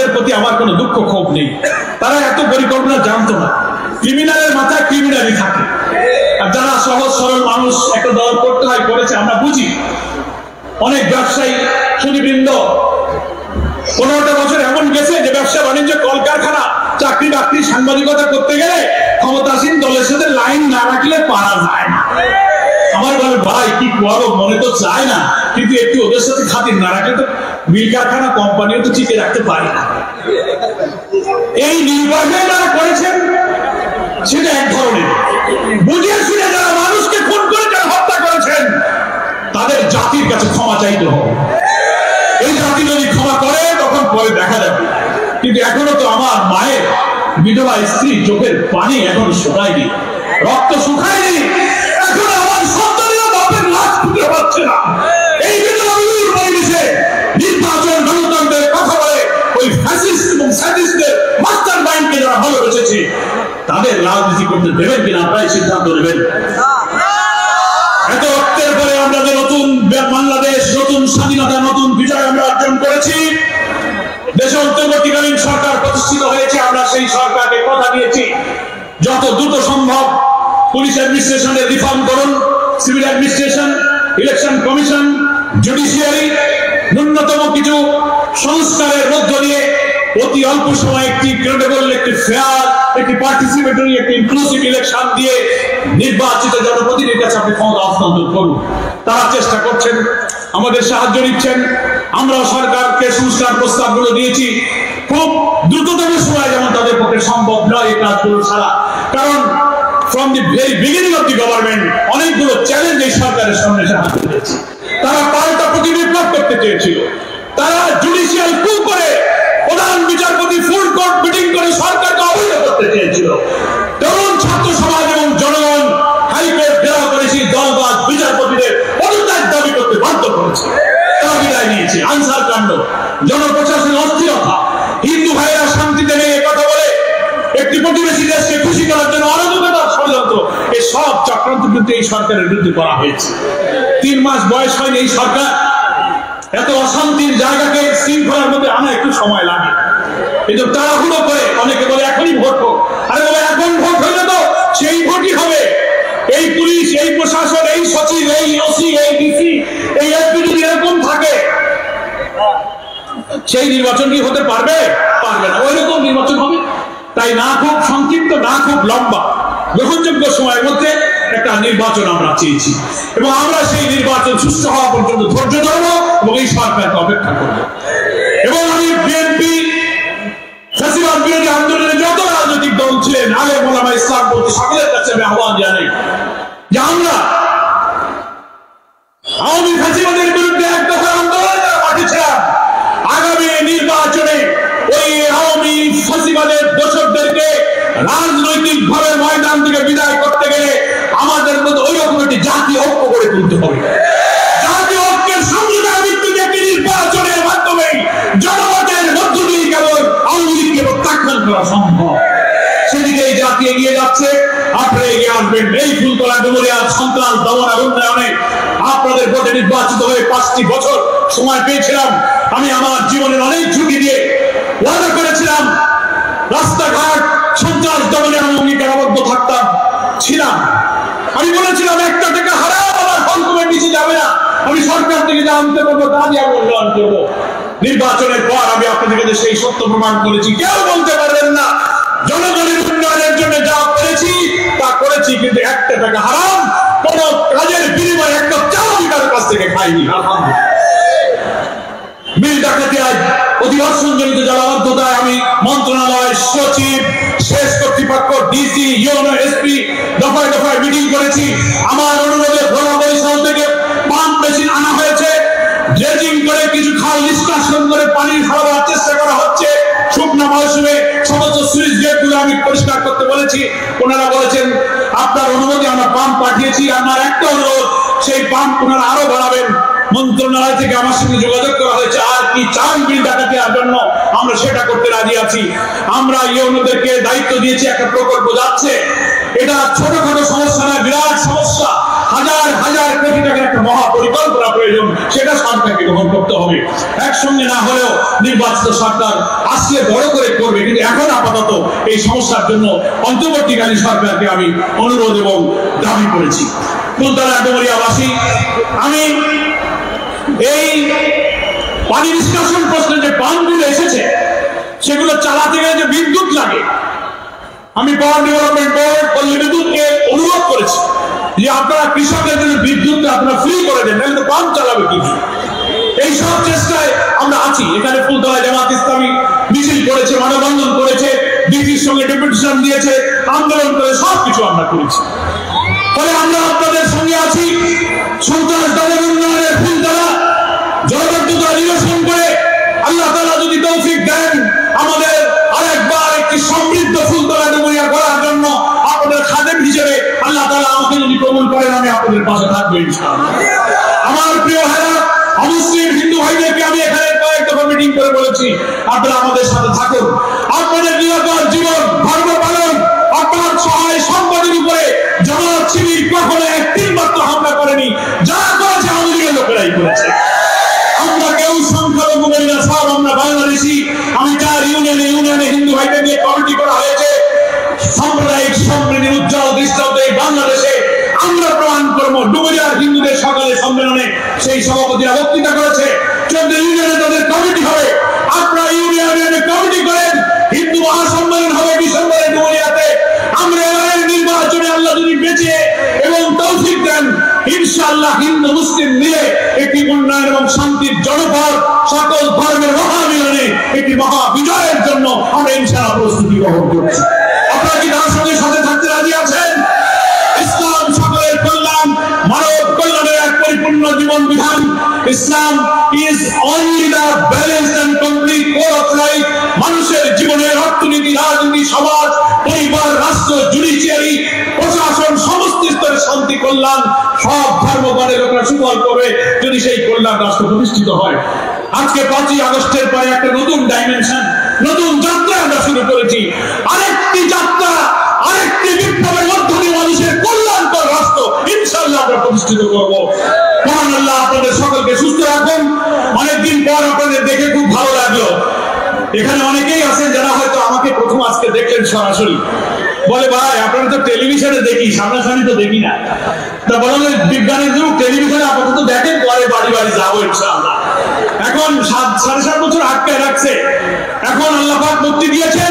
তাদের প্রতি আমার কোনো দুঃখ ক্ষোভ নেই। তারা এত পরিকল্পনা জানতো না। ক্রিমিনালের মাথায় ক্রিমিনালই থাকে, আর যারা সহজ সরল মানুষ একটা দল করতে হয় করেছে আমরা বুঝি। অনেক ব্যবসায়ী সুদীবৃন্দ 15টা বছর এমন গেছে যে ব্যবসা বাণিজ্য কলকারখানা চাকরি বাকরি সাংবাদিকতা করতে গেলে ক্ষমতাসীন দলের সাথে লাইন না রাখলে পারা যায় না। আমার বলে ভাই কি করো, মনে তো চায় না, কিন্তু একটু ওদের সাথে খাতির না রাখলে তো মিল কারখানা কোম্পানিও তো টিকে রাখতে পারে না। এই নির্বাচনে যারা করেছেন সেটা এক ধরনের, বুঝিয়ে শুনে যারা মানুষকে খুন করে যারা হত্যা করেছেন তাদের জাতির কাছে ক্ষমা চাইতে হবে। এই জাতি যদি ক্ষমা করে তখন পরে দেখা যাবে, কিন্তু এখনো তো আমার মায়ের বিধবা স্ত্রী চোখের পানি এখনো শুকায়নি, রক্ত শুকায়নি, এখনো আমার সন্তানেরা বাপের লাশ খুঁজে পাচ্ছে না। এই বিধবা পরিবেশে নির্বাচন গণতন্ত্রের কথা বলে ওই ফ্যাসিস্ট এবং স্যাডিস্টদের মাস্টার মাইন্ডকে যারা ভালোবেসেছে তাদের রাজনীতি করতে দেবেন কিনা আপনারাই সিদ্ধান্ত নেবেন। এত রক্তের পরে আমরা যে নতুন বাংলাদেশ, নতুন স্বাধীনতা, নতুন বিজয় আমরা অর্জন করেছি, দেশে অন্তর্বর্তীকালীন সরকার প্রতিষ্ঠিত হয়েছে। আমরা সেই সরকারকে কথা দিয়েছি যত দ্রুত সম্ভব পুলিশ অ্যাডমিনিস্ট্রেশনের রিফর্ম করুন, civil administration, election commission, judiciary, ন্যূনতম কিছু সংস্কারের মধ্য দিয়ে অতি অল্প সময় একটি ক্রেডিবল, একটি ফেয়ার, একটি পার্টিসিপেটরি, একটি ইনক্লুসিভ ইলেকশন দিয়ে নির্বাচিত জনপ্রতিনিধির কাছে আপনি ক্ষমতা হস্তান্তর করুন। তারা চেষ্টা করছেন, আমাদের সাহায্য নিচ্ছেন। আমরাও সরকারকে সংস্কার প্রস্তাবগুলো দিয়েছি, খুব দ্রুততম সময় যেমন তাদের পক্ষে সম্ভব নয় এই কাজগুলো ছাড়া। কারণ from the very beginning of the government অনেকগুলো চ্যালেঞ্জ এই সরকারের সামনে হাজির হয়েছে। তারা পাল্টা প্রতিবিপ্লব করতে চেয়েছিল, তারা জুডিশিয়াল কু করে প্রধান বিচারপতি ফুল কোর্ট মিটিং করে সরকারকে অবৈধ করতে চেয়েছিল। তরুণ ছাত্র সমাজ এবং জনগণ হাইকোর্ট ঘেরাও করেছি, দলবাদ বিচারপতিদের পদত্যাগ দাবি করতে বাধ্য করেছে, তারা বিদায় নিয়েছে। আনসার কাণ্ড, জনপ্রশাসনের অস্থিরতা, হিন্দু ভাইয়েরা শান্তিতে নেই কথা বলে একটি প্রতিবেশী দেশকে খুশি করার জন্য অরাজকতার ষড়যন্ত্র, এই সব চক্রান্ত কিন্তু এই সরকারের বিরুদ্ধে করা হয়েছে। 3 মাস বয়স হয়নি এই সরকার, এত অশান্তির জায়গাকে শৃঙ্খলার মধ্যে আনা একটু সময় লাগে। কিন্তু তাড়াহুড়ো করে অনেকে বলে এখনই ভোট হোক, আরে বলে এখন ভোট হইলে তো সেই ভোটই হবে। এই পুলিশ, এই প্রশাসন, এই সচিব, এই ওসি, এই ডিসি, এই এসপি যদি এরকম থাকে সেই নির্বাচন কি হতে পারবে? পারবে না। ওই রকম নির্বাচন হবে। তাই না খুব সংক্ষিপ্ত, না খুব লম্বা, গ্রহণযোগ্য সময়ের মধ্যে একটা নির্বাচন আমরা চেয়েছি এবং আমরা সেই নির্বাচন সুস্থ হওয়া পর্যন্ত ধৈর্য ধরবো এবং এই সরকারকে অপেক্ষা করবো। এবং আমি বিএনপি ফ্যাসিবাদ বিরোধী আন্দোলনে যত রাজনৈতিক দল ছিলেন, আলেম ওলামা ইসলাম বলতে সকলের কাছে আমি আহ্বান জানাই যে আমরা আওয়ামী ফ্যাসিবাদের বিরুদ্ধে এক দফা আন্দোলন পাঠিয়েছিলাম। আগামী নির্বাচনে ওই আওয়ামী ফ্যাসিবাদের দোষকদেরকে রাজনৈতিক ভাবে ময়দান থেকে বিদায় করতে গেলে আমাদের মধ্যে ওই রকম একটি জাতীয় ঐক্য গড়ে তুলতে হবে। জাতীয় ঐক্যের সমঝোতার ভিত্তিতে একটি নির্বাচনের মাধ্যমে জনমতের মধ্য দিয়ে কেবল আওয়ামী লীগকে প্রত্যাখ্যান করা সম্ভব। সেদিকে এই জাতি এগিয়ে যাচ্ছে, আপনারা এগিয়ে আসবেন। এই ফুলতলা ডুমুরিয়ার সন্ত্রাস দমন আর উন্নয়নে আপনাদের ভোটে নির্বাচিত হয়ে 5টি বছর সময় পেয়েছিলাম। আমি আমার জীবনের অনেক ঝুঁকি দিয়ে ওয়াদা করেছিলাম রাস্তাঘাট সন্ত্রাস দমনে আমি অঙ্গীকারাবদ্ধ থাকতাম ছিলাম। আমি বলেছিলাম 1 টাকা হারাও আমার ফলকমের নিচে যাবে না, আমি সরকার থেকে যা আনতে পারবো তা দিয়ে আমি উন্নয়ন করবো। নির্বাচনের পর আমি আপনাদের কাছে সেই সত্য প্রমাণ করেছি। কেউ বলতে পারবেন না জনগণের উন্নয়নের জন্য যা করেছি তা করেছি, কিন্তু 1 টাকা হারাম কোন কাজের বিনিময়ে একটা চাও আমি কারোর কাছ থেকে খাইনি। মিল ডাকাতি আজ অধিবর্ষণজনিত জলাবদ্ধতায় আমি মন্ত্রণালয়, সচিব, শেষ কর্তৃপক্ষ, ডিসি, ইউনো, এসপি দফায় দফায় মিটিং করেছি। আমার অনুরোধে ভোলা বরিশাল থেকে পাম্প মেশিন আনা হয়েছে, ড্রেজিং করে কিছু খাল নিষ্কাশন করে পানি খাওয়ার চেষ্টা করা হচ্ছে। শুকনো মৌসুমে সমস্ত সুইচ গেটগুলো আমি পরিষ্কার করতে বলেছি। ওনারা বলেছেন আপনার অনুমতি আমরা পাম্প পাঠিয়েছি। আমার একটা অনুরোধ, সেই পাম্প ওনারা আরো বাড়াবেন। মন্ত্রণালয় থেকে আমার সঙ্গে যোগাযোগ করা হয়েছে, আর কি চান বিল ডাকাতির জন্য আমরা সেটা করতে রাজি আছি। আমরা ইউনোদেরকে দায়িত্ব দিয়েছি, একটা প্রকল্প যাচ্ছে। এটা ছোটখাটো সমস্যা না, বিরাট সমস্যা। হাজার হাজার কোটি টাকার একটা মহা পরিকল্পনা প্রয়োজন, সেটা সরকার সরকারকে গ্রহণ করতে হবে। একসঙ্গে না হলেও নির্বাচিত সরকার আজকে বড় করে করবে, কিন্তু এখন আপাতত এই সমস্যার জন্য অন্তর্বর্তীকালীন সরকারকে আমি অনুরোধ এবং দাবি করেছি। ফুলতলা ডুমুরিয়াবাসী, আমি এই পানি নিষ্কাশন প্রশ্নে যে পাম্পগুলো এসেছে সেগুলো চালাতে গেলে যে বিদ্যুৎ লাগে, আমি পাওয়ার ডেভেলপমেন্ট বোর্ড পল্লী বিদ্যুৎকে অনুরোধ করেছি যে আপনারা কৃষকদের জন্য বিদ্যুৎ আপনারা ফ্রি করে দেন, তাহলে তো পাম্প চালাবে কি। এই সব চেষ্টায় আমরা আছি। এখানে ফুলতলা জামাত ইসলামী মিছিল করেছে, মানববন্ধন করেছে, ডিসির সঙ্গে ডেপুটেশন দিয়েছে, আন্দোলন করে সবকিছু আমরা করেছি। ফলে আমরা আপনাদের সঙ্গে আছি। সন্ত্রাস দমন উন্নয়নের ফুলতলা জনবদ্ধতা নিরসন করে আল্লাহ তাআলা যদি তৌফিক দেন আমাদের আরেকবার একটি সমৃদ্ধ ফুলতলা ডুমুরিয়া করার জন্য আপনাদের খাদেম হিসেবে আল্লাহ তাআলা আমাকে যদি কবুল করেন, আমি আপনাদের পাশে থাকবো ইনশাআল্লাহ। আমার প্রিয় ভাইরা, অমুসলিম হিন্দু ভাইদেরকে আমি এখানে কয়েক দফা মিটিং করে বলেছি, আপনারা আমাদের সাথে থাকুন। আপনাদের নিরাপদ জীবন, ধর্ম পালন, আপনার সহায় সম্পদের উপরে জামাত শিবির কখনো একদিন মাত্র হামলা করেনি। যা করেছে আওয়ামী লীগের লোকেরাই করেছে। আমরা কেউ সংখ্যালঘু বলি না, সব আমরা বাংলাদেশি। আমি 4 ইউনিয়নে হিন্দু ভাইদের নিয়ে কমিটি করা হয়েছে। সাম্প্রদায়িক সম্প্রীতির উজ্জ্বল দৃষ্টান্ত এই বাংলাদেশে আমরা প্রমাণ করবো। ডুমুরিয়ার হিন্দুদের সকালে সম্মেলনে সেই সভাপতিরা বক্তৃতা করেছে, 14 ইউনিয়নে তাদের কমিটি হবে। আপনারা ইউনিয়নে কমিটি করেন, হিন্দু মহাসম্মেলন হবে ডিসেম্বরে ডুমুরিয়াতে। আমরা এবারের নির্বাচনে আল্লাহ যদি বেঁচে এবং তৌফিক দেন, ইনশাআল্লাহ হিন্দু মুসলিম মিলে একটি উন্নয়ন এবং শান্তির জনপদ, সকল ধর্মের মহামিলনে একটি মহা বিজয়ের জন্য আমরা ইনশাআল্লাহ প্রস্তুতি গ্রহণ করছি। আপনারা কি তার সঙ্গে সাথে থাকতে রাজি আছেন? ইসলাম সকলের কল্যাণ, মানব কল্যাণের এক পরিপূর্ণ জীবন বিধান। Islam is only the balanced and complete code of life. মানুষের জীবনের অর্থনীতি, রাজনীতি, সমাজ, পরিবার, রাষ্ট্র, জুডিশিয়ারি, প্রশাসন, সমস্ত স্তরে শান্তি, কল্যাণ সব ধর্মবর্ণের লোকেরা সুফল করবে যদি সেই কল্যাণ রাষ্ট্র প্রতিষ্ঠিত হয়। আজকে 5ই আগস্টের পরে একটা নতুন ডাইমেনশন, নতুন যাত্রা আমরা শুরু করেছি। আরেকটি যাত্রা, আরেকটি বিপ্লবের মাধ্যমে মানুষের কল্যাণকর রাষ্ট্র ইনশাআল্লাহ আমরা প্রতিষ্ঠিত করব। মহান আল্লাহ আপনাদের সকলকে সুস্থ রাখুন। অনেকদিন পর আপনাদের দেখে খুব ভালো লাগলো। এখানে অনেকেই আছেন যারা হয়তো আমাকে প্রথম আজকে দেখলেন সরাসরি, বলে ভাই আপনারা তো টেলিভিশনে দেখি, সামনাসামনি তো দেখি না। তা বললাম বিজ্ঞানের যুগ, টেলিভিশনে আপাতত দেখেন, পরে বাড়ি বাড়ি যাবো ইনশাআল্লাহ। এখন 7.5 বছর আটকায় রাখছে, এখন আল্লাহ পাক মুক্তি দিয়েছে।